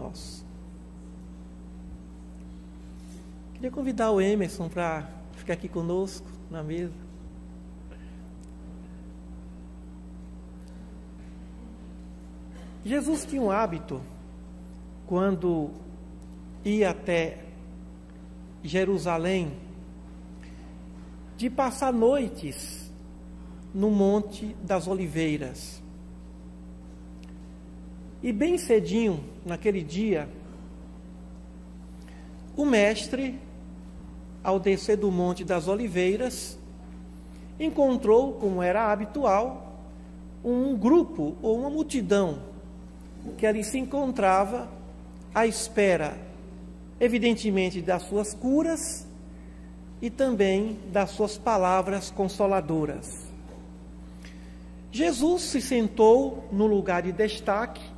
Nós. Queria convidar o Emerson para ficar aqui conosco na mesa. Jesus tinha um hábito, quando ia até Jerusalém, de passar noites no Monte das Oliveiras. E bem cedinho, naquele dia, o mestre, ao descer do Monte das Oliveiras, encontrou, como era habitual, um grupo ou uma multidão que ali se encontrava à espera, evidentemente, das suas curas e também das suas palavras consoladoras. Jesus se sentou no lugar de destaque,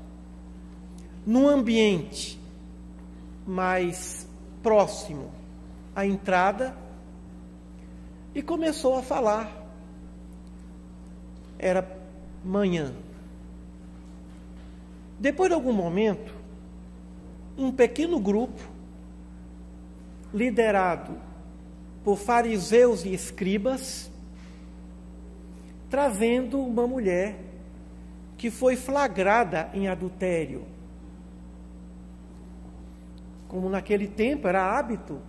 num ambiente mais próximo à entrada, e começou a falar. Era manhã. Depois de algum momento, um pequeno grupo, liderado por fariseus e escribas, trazendo uma mulher que foi flagrada em adultério. Como naquele tempo era hábito,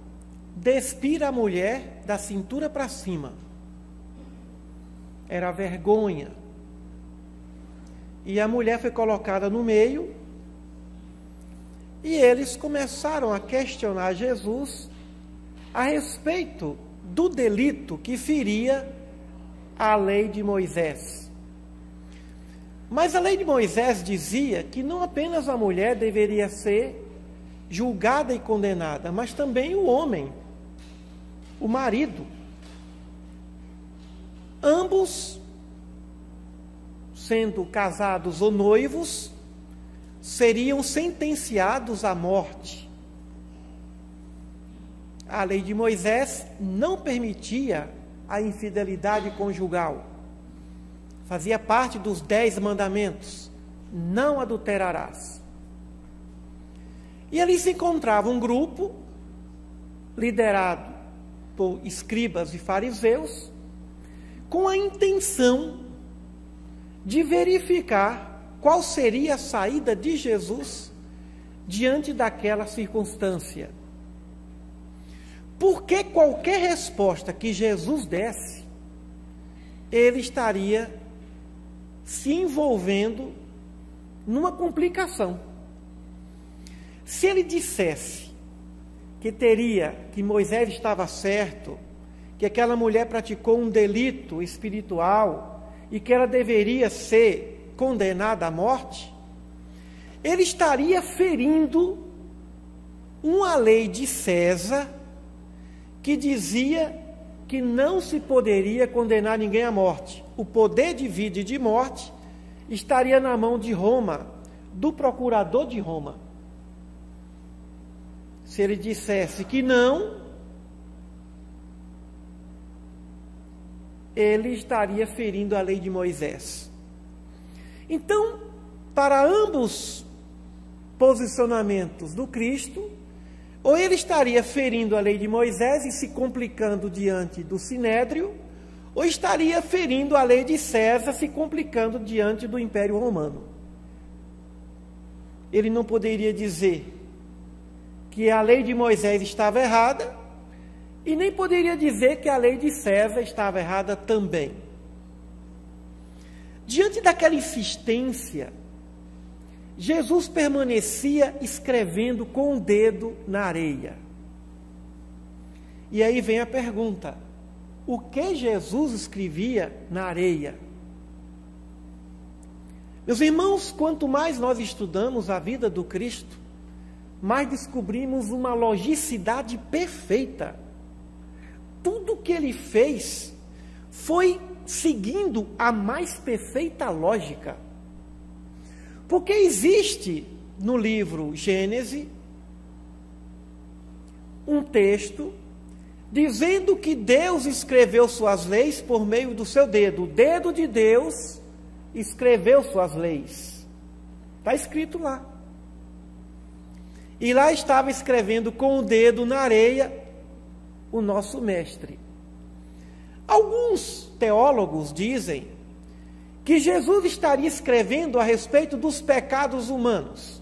despir a mulher da cintura para cima. Era vergonha. E a mulher foi colocada no meio, e eles começaram a questionar Jesus a respeito do delito que feria a lei de Moisés. Mas a lei de Moisés dizia que não apenas a mulher deveria ser julgada e condenada, mas também o homem, o marido. Ambos, sendo casados ou noivos, seriam sentenciados à morte. A lei de Moisés não permitia a infidelidade conjugal. Fazia parte dos 10 mandamentos. Não adulterarás. E ali se encontrava um grupo, liderado por escribas e fariseus, com a intenção de verificar qual seria a saída de Jesus diante daquela circunstância. Porque qualquer resposta que Jesus desse, ele estaria se envolvendo numa complicação. Se ele dissesse que Moisés estava certo, que aquela mulher praticou um delito espiritual e que ela deveria ser condenada à morte, ele estaria ferindo uma lei de César que dizia que não se poderia condenar ninguém à morte. O poder de vida e de morte estaria na mão de Roma, do procurador de Roma. Se ele dissesse que não, ele estaria ferindo a lei de Moisés. Então, para ambos posicionamentos do Cristo, ou ele estaria ferindo a lei de Moisés e se complicando diante do Sinédrio, ou estaria ferindo a lei de César, se complicando diante do Império Romano. Ele não poderia dizer que a lei de Moisés estava errada, e nem poderia dizer que a lei de César estava errada também. Diante daquela insistência, Jesus permanecia escrevendo com o dedo na areia. E aí vem a pergunta: o que Jesus escrevia na areia? Meus irmãos, quanto mais nós estudamos a vida do Cristo, mais descobrimos uma logicidade perfeita. Tudo que ele fez foi seguindo a mais perfeita lógica. Porque existe no livro Gênesis um texto dizendo que Deus escreveu suas leis por meio do seu dedo. O dedo de Deus escreveu suas leis. Está escrito lá. E lá estava escrevendo com o dedo na areia o nosso mestre. Alguns teólogos dizem que Jesus estaria escrevendo a respeito dos pecados humanos.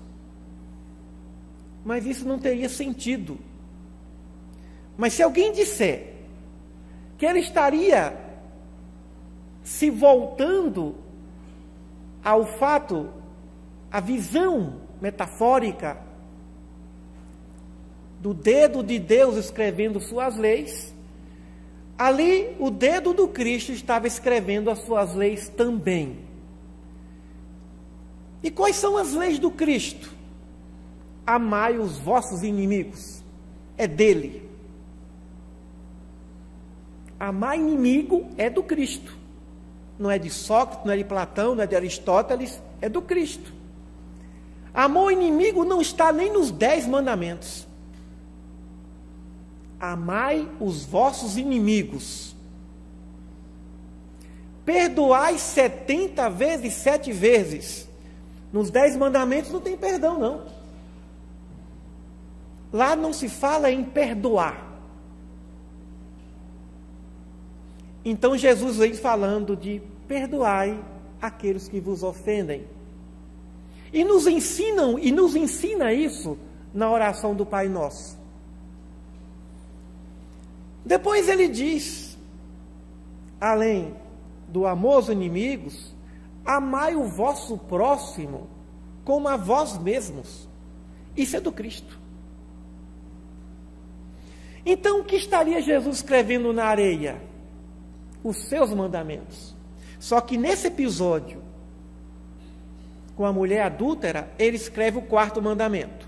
Mas isso não teria sentido. Mas se alguém disser que ele estaria se voltando ao fato, à visão metafórica do dedo de Deus escrevendo suas leis, ali o dedo do Cristo estava escrevendo as suas leis também. E quais são as leis do Cristo? Amai os vossos inimigos. É dele. Amar inimigo é do Cristo. Não é de Sócrates, não é de Platão, não é de Aristóteles, é do Cristo. Amor inimigo não está nem nos 10 mandamentos. Amai os vossos inimigos. Perdoai 70 vezes, 7 vezes. Nos 10 mandamentos não tem perdão, não. Lá não se fala em perdoar. Então Jesus vem falando de perdoai aqueles que vos ofendem. E nos ensina isso na oração do Pai Nosso. Depois ele diz, além do amor aos inimigos, amai o vosso próximo como a vós mesmos. Isso é do Cristo. Então, o que estaria Jesus escrevendo na areia? Os seus mandamentos. Só que nesse episódio, com a mulher adúltera, ele escreve o 4º mandamento.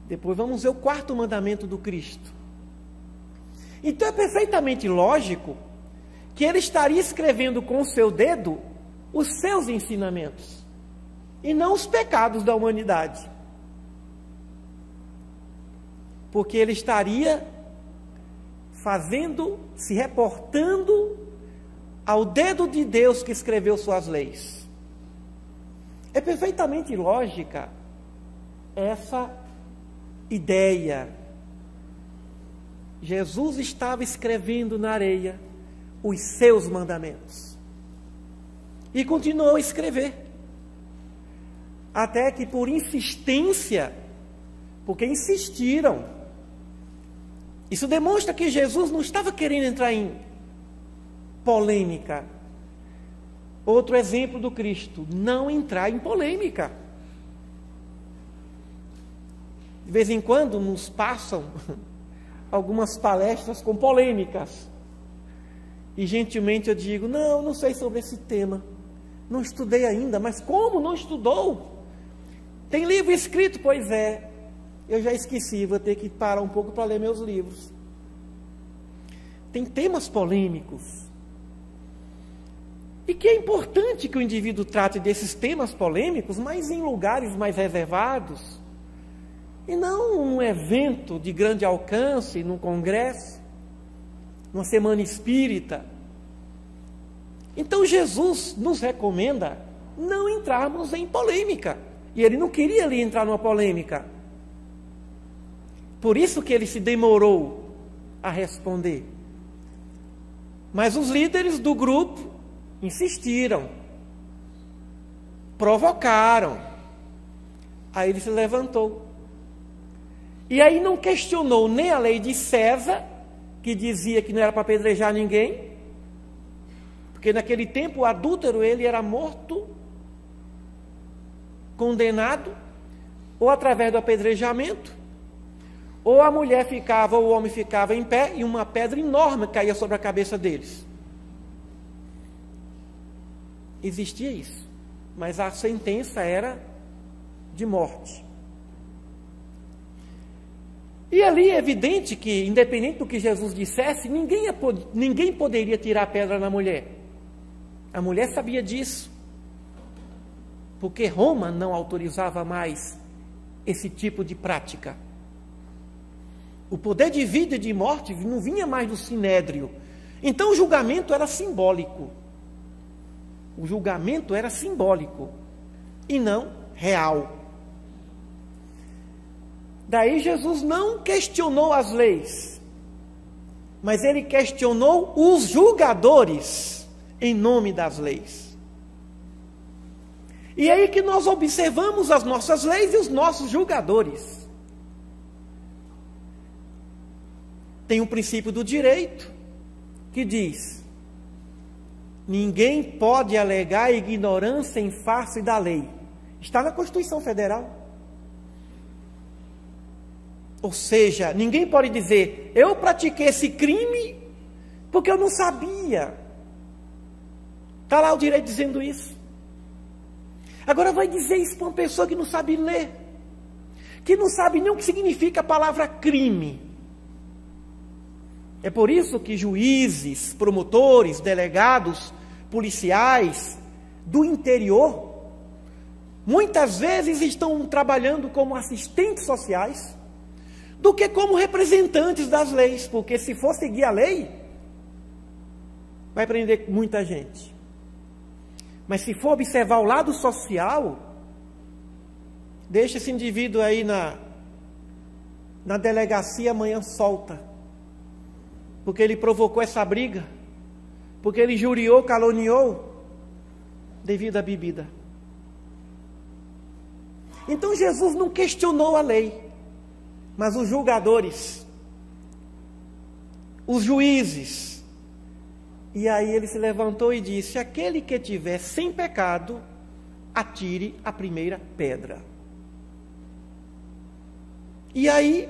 Depois vamos ver o 4º mandamento do Cristo. Então é perfeitamente lógico que ele estaria escrevendo com o seu dedo os seus ensinamentos, e não os pecados da humanidade. Porque ele estaria se reportando ao dedo de Deus que escreveu suas leis. É perfeitamente lógica essa ideia. Jesus estava escrevendo na areia os seus mandamentos. E continuou a escrever. Até que por insistência, porque insistiram, isso demonstra que Jesus não estava querendo entrar em polêmica. Outro exemplo do Cristo, não entrar em polêmica. De vez em quando nos passam algumas palestras com polêmicas. E gentilmente eu digo, não sei sobre esse tema. Não estudei ainda, mas como não estudou? Tem livro escrito? Pois é. Eu já esqueci, vou ter que parar um pouco para ler meus livros. Tem temas polêmicos. E que é importante que o indivíduo trate desses temas polêmicos, mas em lugares mais reservados. E não num evento de grande alcance, num congresso, numa semana espírita. Então Jesus nos recomenda não entrarmos em polêmica. E ele não queria ali entrar numa polêmica. Por isso que ele se demorou a responder. Mas os líderes do grupo insistiram, provocaram. Aí ele se levantou. E aí não questionou nem a lei de César, que dizia que não era para apedrejar ninguém, porque naquele tempo o adúltero ele era morto, condenado, ou através do apedrejamento, ou a mulher ficava, ou o homem ficava em pé, e uma pedra enorme caía sobre a cabeça deles. Existia isso, mas a sentença era de morte. E ali é evidente que, independente do que Jesus dissesse, ninguém poderia tirar a pedra na mulher. A mulher sabia disso, porque Roma não autorizava mais esse tipo de prática. O poder de vida e de morte não vinha mais do sinédrio. Então o julgamento era simbólico. O julgamento era simbólico e não real. Daí Jesus não questionou as leis, mas ele questionou os julgadores em nome das leis. E é aí que nós observamos as nossas leis e os nossos julgadores. Tem um princípio do direito que diz: ninguém pode alegar ignorância em face da lei. Está na Constituição Federal. Ou seja, ninguém pode dizer: eu pratiquei esse crime porque eu não sabia. Está lá o direito dizendo isso. Agora vai dizer isso para uma pessoa que não sabe ler, que não sabe nem o que significa a palavra crime. É por isso que juízes, promotores, delegados, policiais do interior, muitas vezes estão trabalhando como assistentes sociais, do que como representantes das leis, porque se for seguir a lei, vai prender muita gente. Mas se for observar o lado social, deixa esse indivíduo aí na delegacia, amanhã solta. Porque ele provocou essa briga, porque ele injuriou, caluniou, devido à bebida. Então Jesus não questionou a lei, mas os julgadores, os juízes. E aí ele se levantou e disse: aquele que tiver sem pecado, atire a primeira pedra. E aí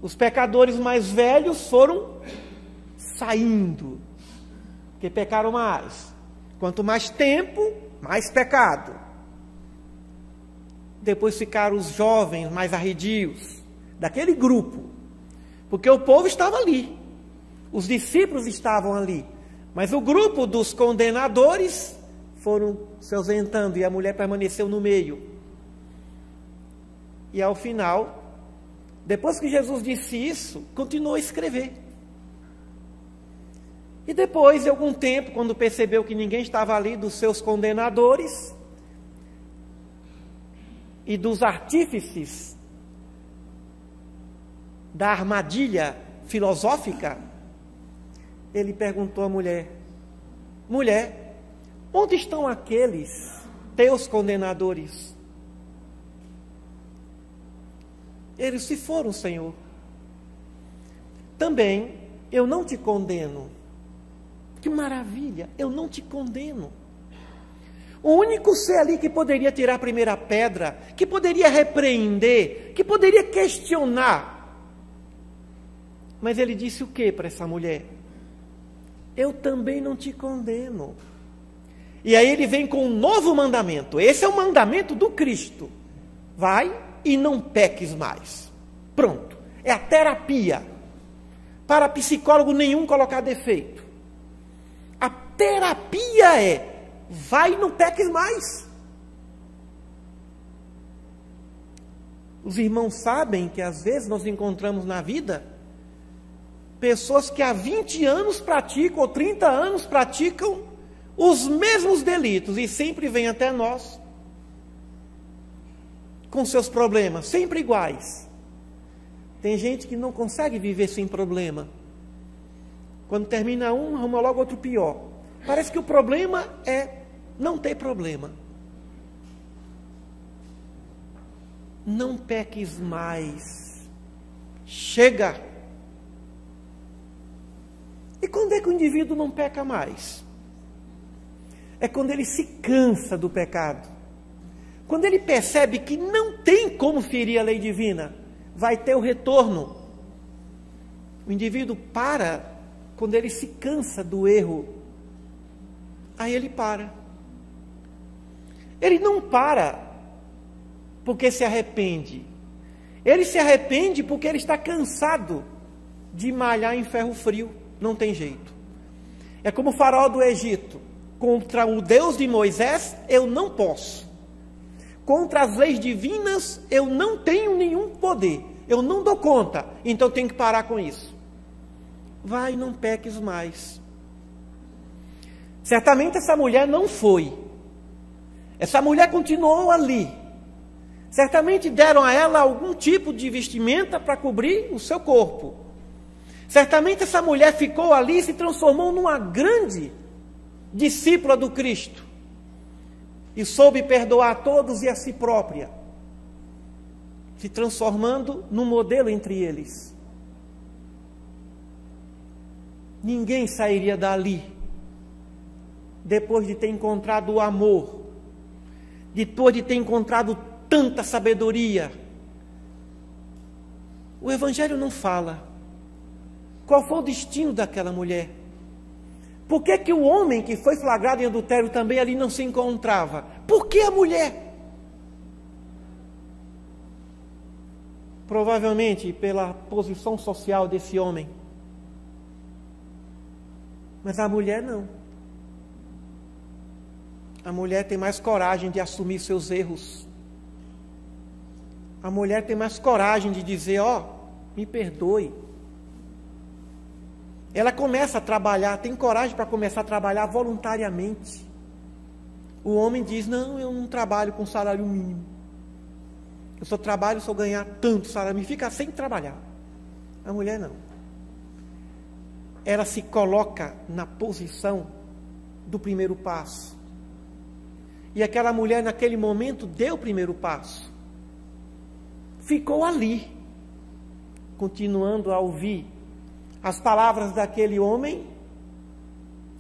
os pecadores mais velhos foram saindo, porque pecaram mais. Quanto mais tempo, mais pecado. Depois ficaram os jovens mais arredios, daquele grupo, porque o povo estava ali, os discípulos estavam ali, mas o grupo dos condenadores foram se ausentando e a mulher permaneceu no meio. E ao final, depois que Jesus disse isso, continuou a escrever. E depois de algum tempo, quando percebeu que ninguém estava ali dos seus condenadores e dos artífices da armadilha filosófica, ele perguntou à mulher: mulher, onde estão aqueles teus condenadores? Eles se foram, Senhor. Também eu não te condeno. Que maravilha, eu não te condeno. O único ser ali que poderia tirar a primeira pedra, que poderia repreender, que poderia questionar. Mas ele disse o que para essa mulher? Eu também não te condeno. E aí ele vem com um novo mandamento. Esse é o mandamento do Cristo. Vai e não peques mais. Pronto. É a terapia. Para psicólogo nenhum colocar defeito. A terapia é: vai e não peques mais. Os irmãos sabem que às vezes nós encontramos na vida pessoas que há 20 anos praticam, ou 30 anos praticam os mesmos delitos e sempre vêm até nós com seus problemas, sempre iguais. Tem gente que não consegue viver sem problema. Quando termina um, arruma logo outro pior. Parece que o problema é não ter problema. Não peques mais. Chega. E quando é que o indivíduo não peca mais? É quando ele se cansa do pecado. Quando ele percebe que não tem como ferir a lei divina, vai ter o retorno. O indivíduo para quando ele se cansa do erro. Aí ele para. Ele não para porque se arrepende. Ele se arrepende porque ele está cansado de malhar em ferro frio. Não tem jeito. É como o faraó do Egito. Contra o Deus de Moisés, eu não posso. Contra as leis divinas, eu não tenho nenhum poder. Eu não dou conta. Então eu tenho que parar com isso. Vai, não peques mais. Certamente essa mulher não foi. Essa mulher continuou ali. Certamente deram a ela algum tipo de vestimenta para cobrir o seu corpo. Certamente essa mulher ficou ali e se transformou numa grande discípula do Cristo. E soube perdoar a todos e a si própria, se transformando num modelo entre eles. Ninguém sairia dali depois de ter encontrado o amor, depois de ter encontrado tanta sabedoria. O Evangelho não fala qual foi o destino daquela mulher. Por que que o homem que foi flagrado em adultério também ali não se encontrava? Por que a mulher? Provavelmente pela posição social desse homem. Mas a mulher não. A mulher tem mais coragem de assumir seus erros. A mulher tem mais coragem de dizer, me perdoe. Ela começa a trabalhar, tem coragem para começar a trabalhar voluntariamente. O homem diz, não, eu não trabalho com salário mínimo. Eu só trabalho se eu ganhar tanto salário mínimo. Fica sem trabalhar. A mulher não. Ela se coloca na posição do primeiro passo. E aquela mulher naquele momento deu o primeiro passo. Ficou ali, continuando a ouvir as palavras daquele homem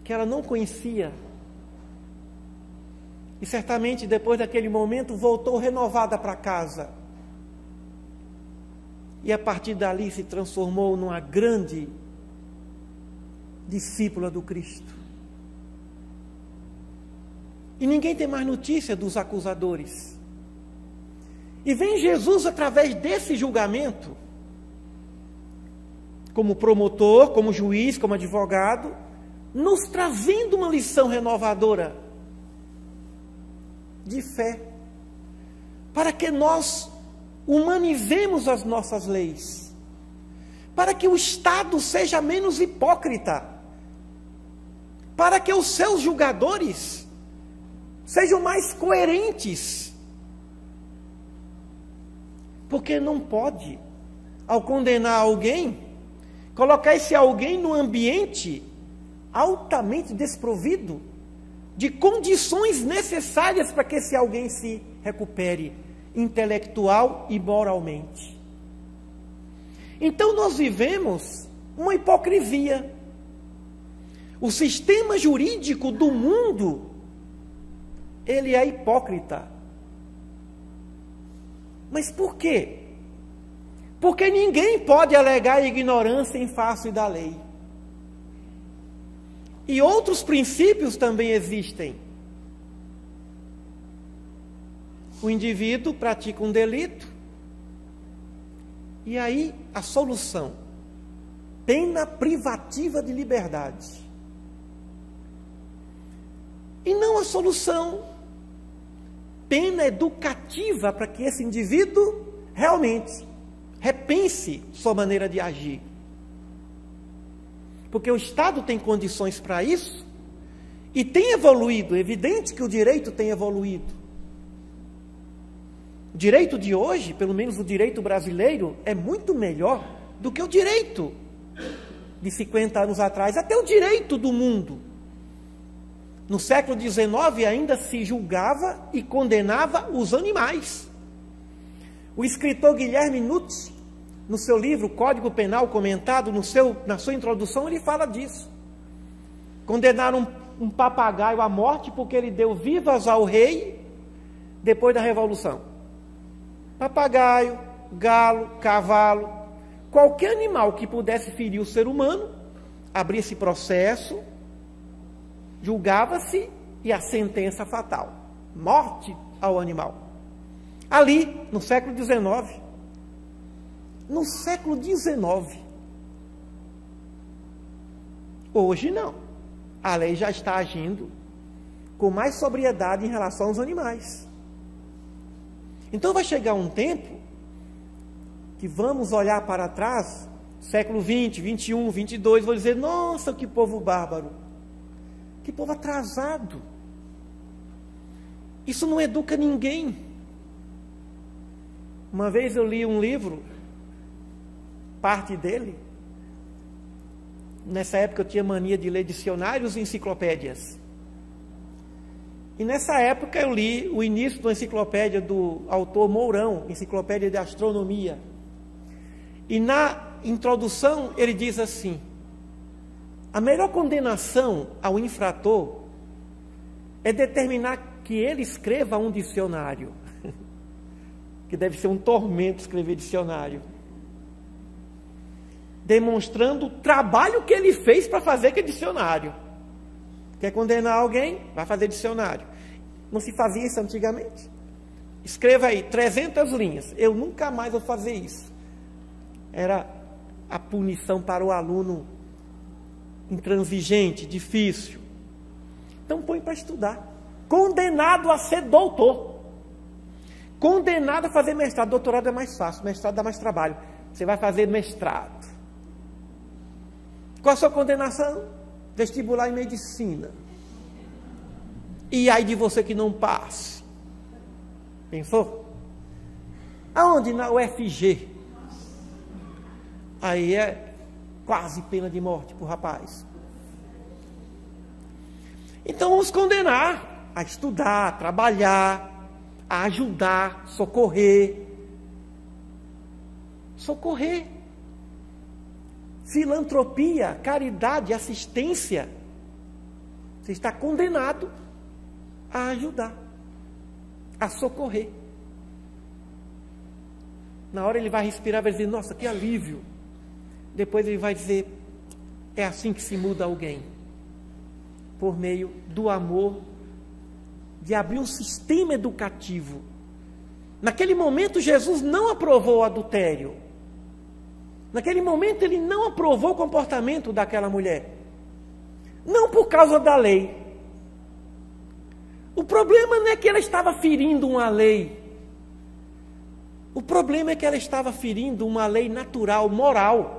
que ela não conhecia. E certamente depois daquele momento voltou renovada para casa. E a partir dali se transformou numa grande discípula do Cristo. E ninguém tem mais notícia dos acusadores. E vem Jesus através desse julgamento, como promotor, como juiz, como advogado, nos trazendo uma lição renovadora de fé, para que nós humanizemos as nossas leis, para que o Estado seja menos hipócrita, para que os seus julgadores sejam mais coerentes, porque não pode, ao condenar alguém, colocar esse alguém num ambiente altamente desprovido de condições necessárias para que esse alguém se recupere intelectual e moralmente. Então nós vivemos uma hipocrisia. O sistema jurídico do mundo, ele é hipócrita. Mas por quê? Porque ninguém pode alegar ignorância em face da lei. E outros princípios também existem. O indivíduo pratica um delito, e aí a solução: pena privativa de liberdade. E não a solução: pena educativa para que esse indivíduo realmente repense sua maneira de agir. Porque o Estado tem condições para isso e tem evoluído. É evidente que o direito tem evoluído. O direito de hoje, pelo menos o direito brasileiro, é muito melhor do que o direito de 50 anos atrás, até o direito do mundo. No século XIX ainda se julgava e condenava os animais. O escritor Guilherme Nutt, no seu livro Código Penal Comentado, na sua introdução, ele fala disso. Condenaram um papagaio à morte porque ele deu vivas ao rei depois da Revolução. Papagaio, galo, cavalo, qualquer animal que pudesse ferir o ser humano, abria-se processo, julgava-se e a sentença fatal: morte ao animal. Ali, no século XIX. No século XIX. Hoje não. A lei já está agindo com mais sobriedade em relação aos animais. Então vai chegar um tempo que vamos olhar para trás, século XX, XXI, XXII, vou dizer: nossa, que povo bárbaro, que povo atrasado. Isso não educa ninguém. Uma vez eu li um livro, parte dele. Nessa época eu tinha mania de ler dicionários e enciclopédias. E nessa época eu li o início da enciclopédia do autor Mourão, Enciclopédia de Astronomia. E na introdução ele diz assim: a melhor condenação ao infrator é determinar que ele escreva um dicionário. Que deve ser um tormento escrever dicionário. Demonstrando o trabalho que ele fez para fazer aquele dicionário. Quer condenar alguém? Vai fazer dicionário. Não se fazia isso antigamente? Escreva aí 300 linhas. Eu nunca mais vou fazer isso. Era a punição para o aluno intransigente, difícil. Então põe para estudar. Condenado a ser doutor. Condenado a fazer mestrado. Doutorado é mais fácil, mestrado dá mais trabalho. Você vai fazer mestrado. Qual a sua condenação? Vestibular em medicina. E aí de você que não passe. Pensou? Aonde? Na UFG. Aí é quase pena de morte para o rapaz. Então vamos condenar a estudar, a trabalhar, a ajudar, socorrer. Socorrer. Filantropia, caridade, assistência. Você está condenado a ajudar, a socorrer. Na hora ele vai respirar, vai dizer, nossa, que alívio. Depois ele vai dizer, é assim que se muda alguém. Por meio do amor, de abrir um sistema educativo. Naquele momento Jesus não aprovou o adultério. Naquele momento ele não aprovou o comportamento daquela mulher. Não por causa da lei. O problema não é que ela estava ferindo uma lei. O problema é que ela estava ferindo uma lei natural, moral.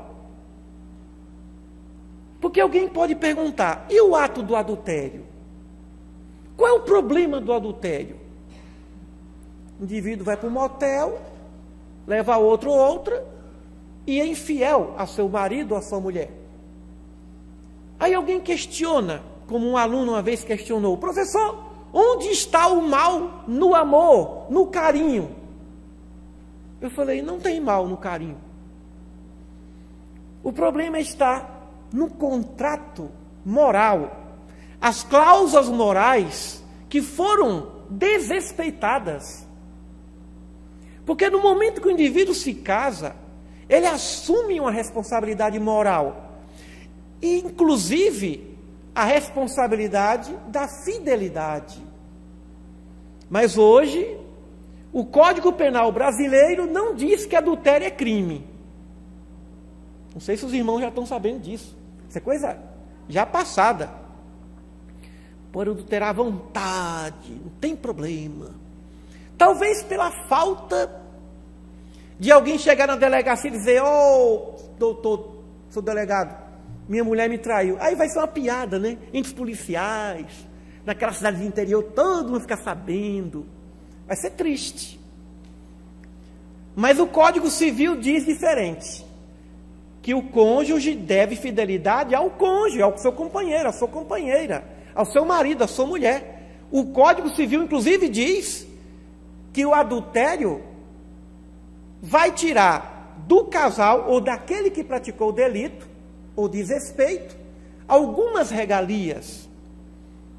Porque alguém pode perguntar, e o ato do adultério? Qual é o problema do adultério? O indivíduo vai para um motel, leva outro ou outra, e é infiel a seu marido ou a sua mulher. Aí alguém questiona, como um aluno uma vez questionou, professor, onde está o mal no amor, no carinho? Eu falei, não tem mal no carinho. O problema está no contrato moral. As cláusulas morais que foram desrespeitadas. Porque no momento que o indivíduo se casa, ele assume uma responsabilidade moral. E, inclusive, a responsabilidade da fidelidade. Mas hoje, o Código Penal brasileiro não diz que adultério é crime. Não sei se os irmãos já estão sabendo disso. Isso é coisa já passada. Pode adulterar à vontade, não tem problema. Talvez pela falta de alguém chegar na delegacia e dizer, ô, doutor, sou delegado, minha mulher me traiu. Aí vai ser uma piada, né? Entre os policiais, naquela cidade do interior, todo mundo fica sabendo. Vai ser triste. Mas o Código Civil diz diferente. Que o cônjuge deve fidelidade ao cônjuge, ao seu companheiro, à sua companheira, ao seu marido, à sua mulher. O Código Civil, inclusive, diz que o adultério vai tirar do casal ou daquele que praticou o delito ou desrespeito algumas regalias,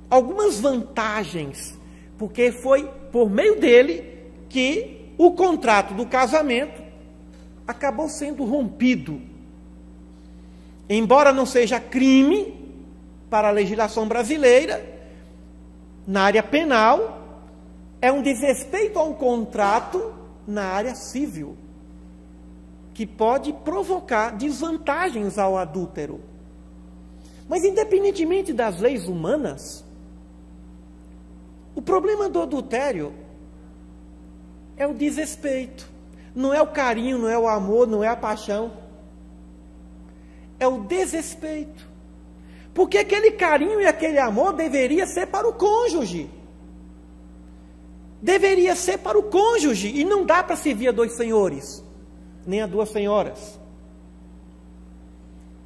algumas vantagens, porque foi por meio dele que o contrato do casamento acabou sendo rompido. Embora não seja crime para a legislação brasileira, na área penal, é um desrespeito a um contrato na área civil, que pode provocar desvantagens ao adúltero. Mas independentemente das leis humanas, o problema do adultério é o desrespeito. Não é o carinho, não é o amor, não é a paixão. É o desrespeito. Porque aquele carinho e aquele amor deveria ser para o cônjuge. deveria ser para o cônjuge, e não dá para servir a dois senhores, nem a duas senhoras.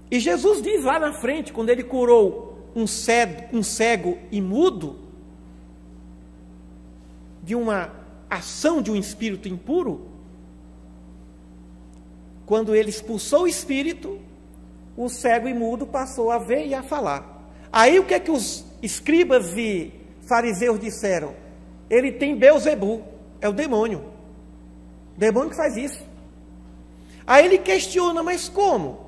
E Jesus diz lá na frente, quando ele curou um cego e mudo, de uma ação de um espírito impuro, quando ele expulsou o espírito, o cego e mudo passou a ver e a falar. Aí o que é que os escribas e fariseus disseram? Ele tem Beelzebu, é o demônio que faz isso. Aí ele questiona, mas como?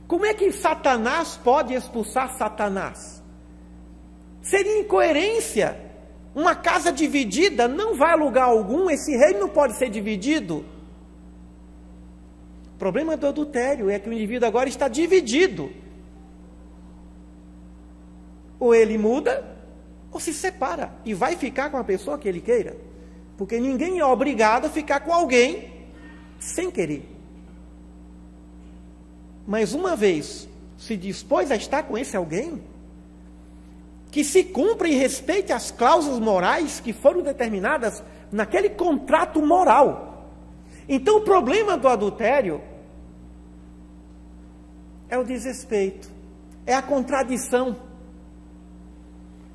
Como é que Satanás pode expulsar Satanás? Seria incoerência. Uma casa dividida não vai a lugar algum, esse reino não pode ser dividido. O problema do adultério é que o indivíduo agora está dividido. Ou ele muda, ou se separa, e vai ficar com a pessoa que ele queira. Porque ninguém é obrigado a ficar com alguém sem querer. Mas uma vez se dispôs a estar com esse alguém, que se cumpra e respeite as cláusulas morais que foram determinadas naquele contrato moral. Então o problema do adultério é o desrespeito, é a contradição.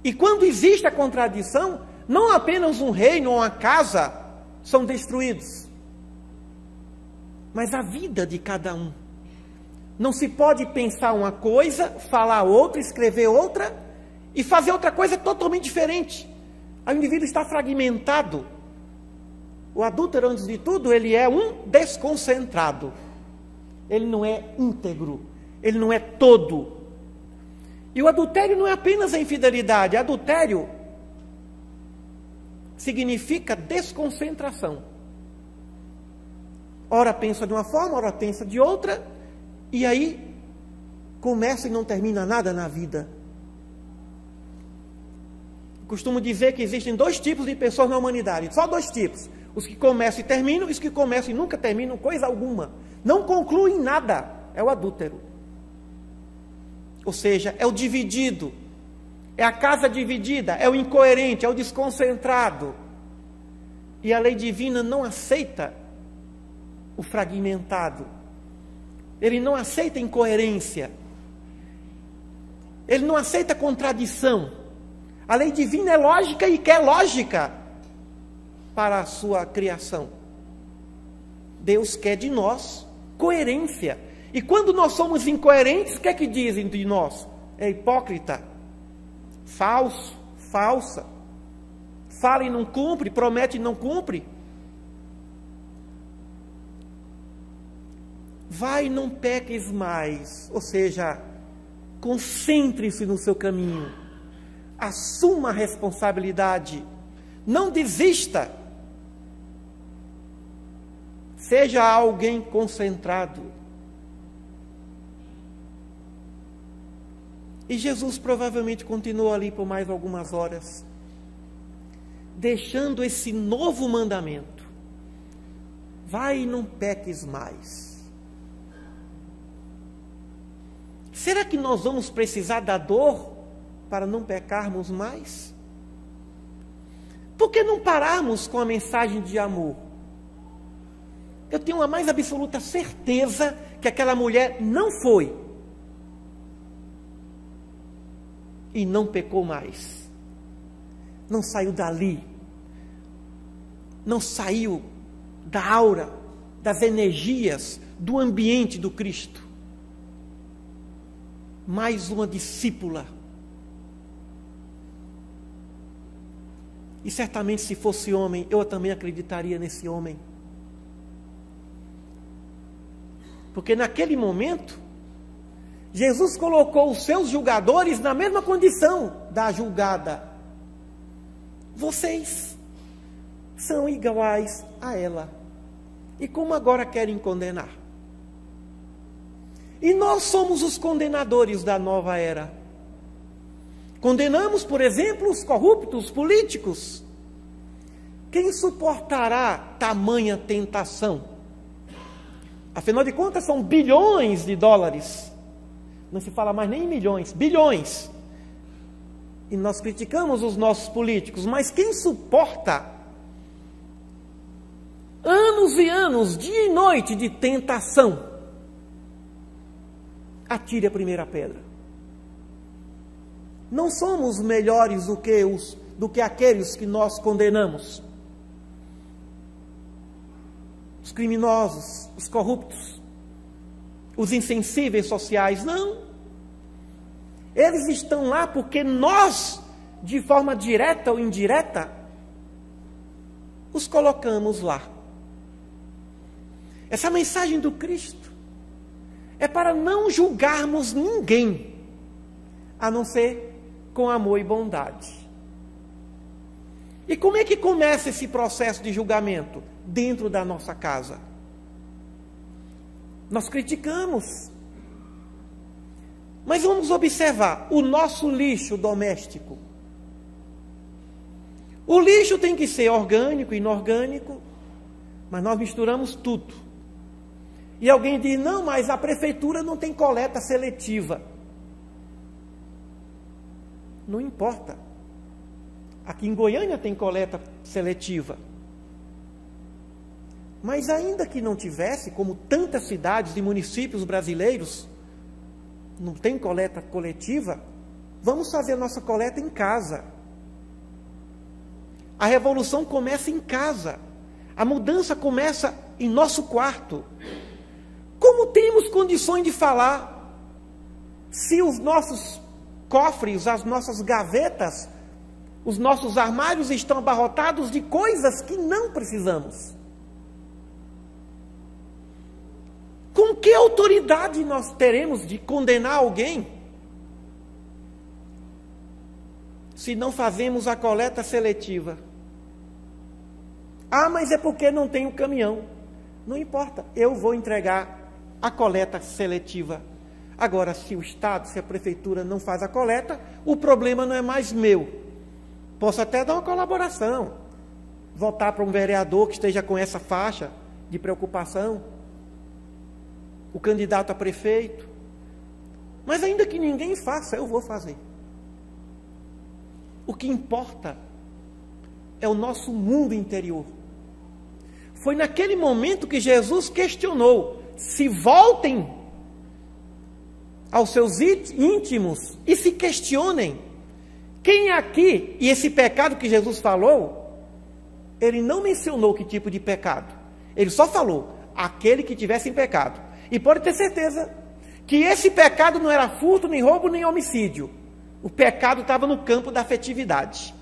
E quando existe a contradição, não apenas um reino ou uma casa são destruídos, mas a vida de cada um. Não se pode pensar uma coisa, falar outra, escrever outra e fazer outra coisa totalmente diferente. Aí o indivíduo está fragmentado. O adúltero, antes de tudo, ele é um desconcentrado. Ele não é íntegro, ele não é todo. E o adultério não é apenas a infidelidade. Adultério significa desconcentração. Ora pensa de uma forma, ora pensa de outra, e aí começa e não termina nada na vida. Costumo dizer que existem dois tipos de pessoas na humanidade, só dois tipos: os que começam e terminam, e os que começam e nunca terminam coisa alguma, não concluem nada. É o adúltero. Ou seja, é o dividido, é a casa dividida, é o incoerente, é o desconcentrado. E a lei divina não aceita o fragmentado. Ele não aceita incoerência. Ele não aceita contradição. A lei divina é lógica e quer lógica para a sua criação. Deus quer de nós coerência. E quando nós somos incoerentes, o que é que dizem de nós? É hipócrita, falso, falsa. Fala e não cumpre, promete e não cumpre. Vai e não peques mais. Ou seja, concentre-se no seu caminho. Assuma a responsabilidade. Não desista. Seja alguém concentrado. E Jesus provavelmente continuou ali por mais algumas horas, deixando esse novo mandamento: vai e não peques mais. Será que nós vamos precisar da dor para não pecarmos mais? Por que não pararmos com a mensagem de amor? Eu tenho a mais absoluta certeza que aquela mulher não foi e não pecou mais. Não saiu dali. Não saiu da aura, das energias, do ambiente do Cristo. Mais uma discípula. E certamente, se fosse homem, eu também acreditaria nesse homem. Porque naquele momento, Jesus colocou os seus julgadores na mesma condição da julgada. Vocês são iguais a ela. E como agora querem condenar? E nós somos os condenadores da nova era. Condenamos, por exemplo, os corruptos políticos. Quem suportará tamanha tentação? Afinal de contas, são bilhões de dólares. Não se fala mais nem em milhões, bilhões. E nós criticamos os nossos políticos, mas quem suporta anos e anos, dia e noite de tentação, atire a primeira pedra. Não somos melhores do que aqueles que nós condenamos. Os criminosos, os corruptos, os insensíveis sociais, não. Eles estão lá porque nós, de forma direta ou indireta, os colocamos lá. Essa mensagem do Cristo é para não julgarmos ninguém, a não ser com amor e bondade. E como é que começa esse processo de julgamento? Dentro da nossa casa. Nós criticamos. Mas vamos observar o nosso lixo doméstico. O lixo tem que ser orgânico, inorgânico, mas nós misturamos tudo. E alguém diz, não, mas a prefeitura não tem coleta seletiva. Não importa. Aqui em Goiânia tem coleta seletiva. Mas ainda que não tivesse, como tantas cidades e municípios brasileiros não tem coleta coletiva, vamos fazer nossa coleta em casa. A revolução começa em casa. A mudança começa em nosso quarto. Como temos condições de falar se os nossos cofres, as nossas gavetas, os nossos armários estão abarrotados de coisas que não precisamos? Com que autoridade nós teremos de condenar alguém se não fazemos a coleta seletiva? Ah, mas é porque não tem um caminhão. Não importa, eu vou entregar a coleta seletiva. Agora, se o Estado, se a Prefeitura não faz a coleta, o problema não é mais meu. Posso até dar uma colaboração, votar para um vereador que esteja com essa faixa de preocupação, o candidato a prefeito. Mas ainda que ninguém faça, eu vou fazer. O que importa é o nosso mundo interior. Foi naquele momento que Jesus questionou: se voltem aos seus íntimos e se questionem. Quem é aqui? E esse pecado que Jesus falou, ele não mencionou que tipo de pecado. Ele só falou, aquele que tivesse em pecado. E pode ter certeza que esse pecado não era furto, nem roubo, nem homicídio. O pecado estava no campo da afetividade.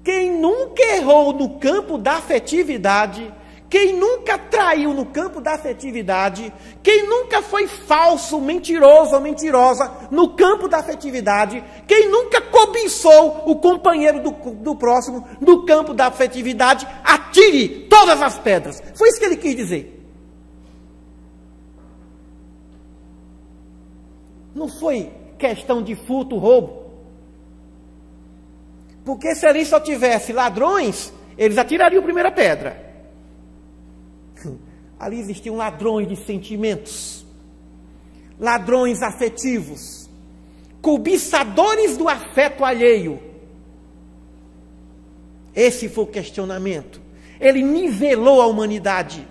Quem nunca errou no campo da afetividade, quem nunca traiu no campo da afetividade, quem nunca foi falso, mentiroso ou mentirosa no campo da afetividade, quem nunca cobiçou o companheiro do próximo no campo da afetividade, atire todas as pedras. Foi isso que ele quis dizer. Não foi questão de furto, roubo. Porque se ali só tivesse ladrões, eles atirariam a primeira pedra. Ali existiam ladrões de sentimentos, ladrões afetivos, cobiçadores do afeto alheio. Esse foi o questionamento. Ele nivelou a humanidade.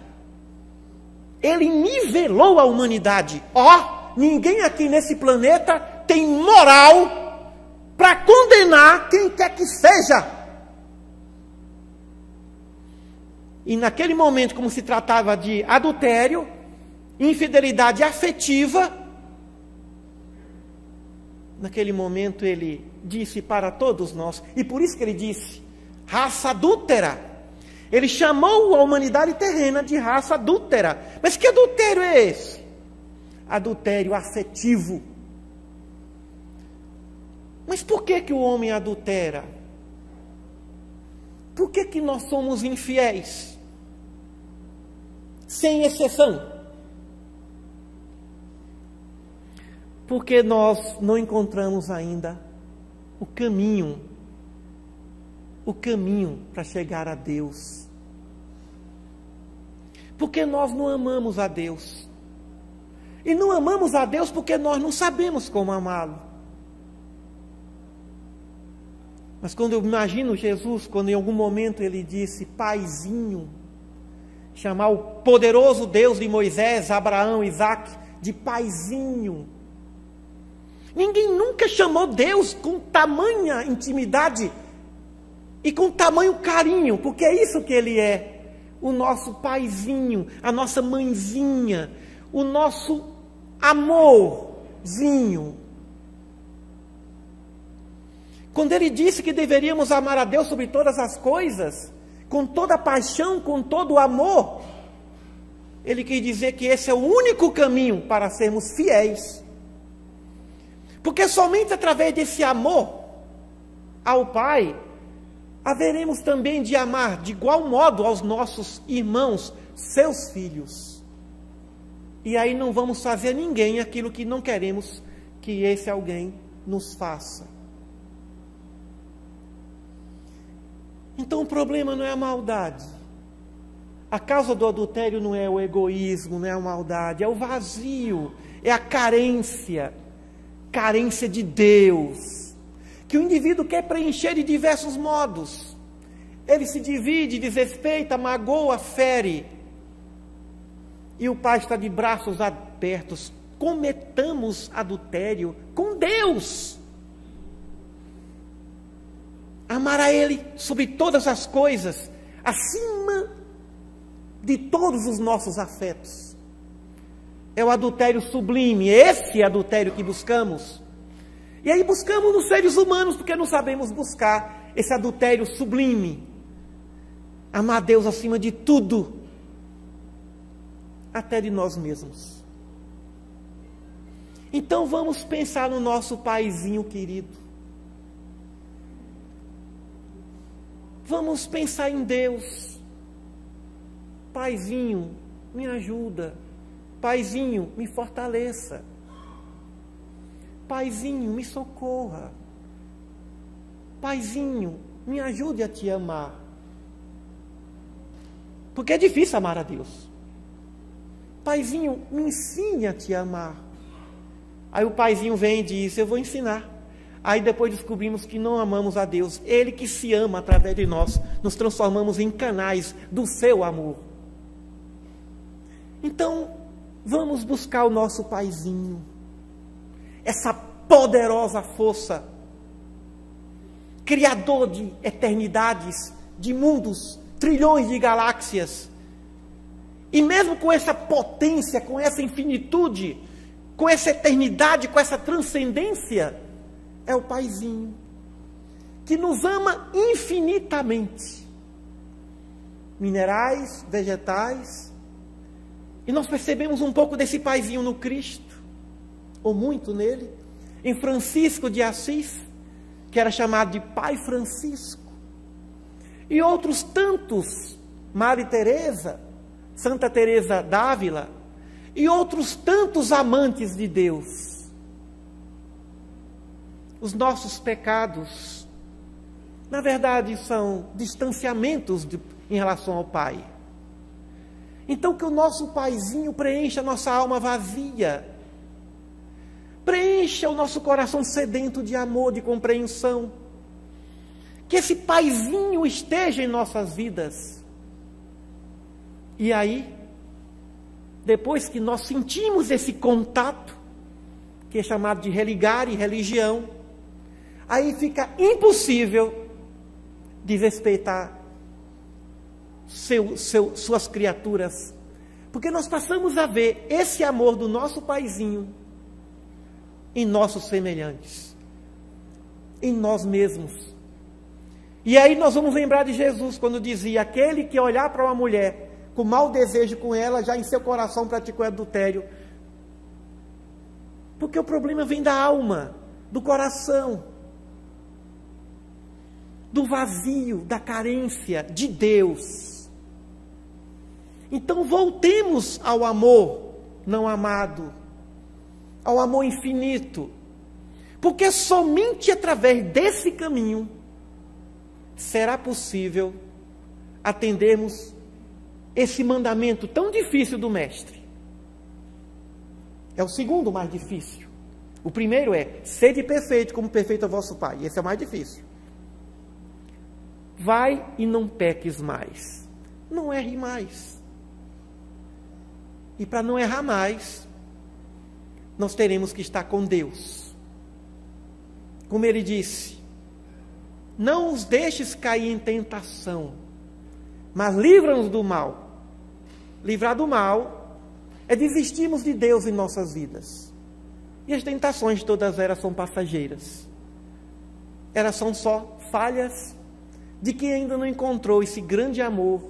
Ele nivelou a humanidade. Ninguém aqui nesse planeta tem moral para condenar quem quer que seja. E naquele momento, como se tratava de adultério, infidelidade afetiva, naquele momento ele disse para todos nós, e por isso que ele disse, raça adúltera. Ele chamou a humanidade terrena de raça adúltera. Mas que adultério é esse? Adultério afetivo. Mas por que o homem adultera? Por que nós somos infiéis? Sem exceção. Porque nós não encontramos ainda o caminho para chegar a Deus. Porque nós não amamos a Deus. E não amamos a Deus porque nós não sabemos como amá-lo. Mas quando eu imagino Jesus, quando em algum momento ele disse, Paizinho, chamar o poderoso Deus de Moisés, Abraão, Isaque, de paizinho. Ninguém nunca chamou Deus com tamanha intimidade e com tamanho carinho, porque é isso que Ele é. O nosso paizinho, a nossa mãezinha, o nosso amorzinho. Quando Ele disse que deveríamos amar a Deus sobre todas as coisas, com toda a paixão, com todo o amor, Ele quis dizer que esse é o único caminho para sermos fiéis. Porque somente através desse amor ao Pai, haveremos também de amar de igual modo aos nossos irmãos, seus filhos. E aí não vamos fazer a ninguém aquilo que não queremos que esse alguém nos faça. Então o problema não é a maldade. A causa do adultério não é o egoísmo, não é a maldade, é o vazio, é a carência de Deus, que o indivíduo quer preencher de diversos modos. Ele se divide, desrespeita, magoa, fere. E o Pai está de braços abertos. Cometamos adultério com Deus. Amar a Ele sobre todas as coisas, acima de todos os nossos afetos. É o adultério sublime, esse adultério que buscamos. E aí buscamos nos seres humanos, porque não sabemos buscar esse adultério sublime. Amar a Deus acima de tudo, até de nós mesmos. Então vamos pensar no nosso paizinho querido. Vamos pensar em Deus. Paizinho, me ajuda. Paizinho, me fortaleça. Paizinho, me socorra. Paizinho, me ajude a te amar. Porque é difícil amar a Deus. Paizinho, me ensine a te amar. Aí o paizinho vem e diz, eu vou ensinar. Aí depois descobrimos que não amamos a Deus. Ele que se ama através de nós, nos transformamos em canais do seu amor. Então, vamos buscar o nosso paizinho. Essa poderosa força, criador de eternidades, de mundos, trilhões de galáxias. E mesmo com essa potência, com essa infinitude, com essa eternidade, com essa transcendência, é o paizinho que nos ama infinitamente. Minerais, vegetais. E nós percebemos um pouco desse paizinho no Cristo, ou muito nele, em Francisco de Assis, que era chamado de Pai Francisco, e outros tantos, Maria Teresa, Santa Teresa d'Ávila, e outros tantos amantes de Deus. Os nossos pecados, na verdade, são distanciamentos em relação ao Pai. Então que o nosso paizinho preencha a nossa alma vazia, preencha o nosso coração sedento de amor, de compreensão, que esse paizinho esteja em nossas vidas. E aí, depois que nós sentimos esse contato, que é chamado de religar e religião, aí fica impossível desrespeitar suas criaturas, porque nós passamos a ver esse amor do nosso paizinho em nossos semelhantes, em nós mesmos. E aí nós vamos lembrar de Jesus, quando dizia, aquele que olhar para uma mulher com mau desejo com ela, já em seu coração praticou adultério. Porque o problema vem da alma, do coração, do vazio, da carência de Deus. Então voltemos ao amor não amado, ao amor infinito, porque somente através desse caminho será possível atendermos esse mandamento tão difícil do Mestre. É o segundo mais difícil. O primeiro é, sede perfeito como perfeito é vosso Pai. Esse é o mais difícil. Vai e não peques mais. Não erre mais. E para não errar mais, nós teremos que estar com Deus. Como ele disse, não os deixes cair em tentação, mas livra-nos do mal. Livrar do mal é desistirmos de Deus em nossas vidas. E as tentações de todas elas são passageiras. Elas são só falhas de quem ainda não encontrou esse grande amor,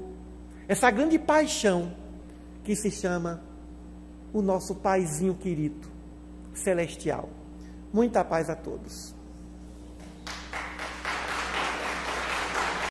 essa grande paixão que se chama o nosso Paizinho querido, celestial. Muita paz a todos.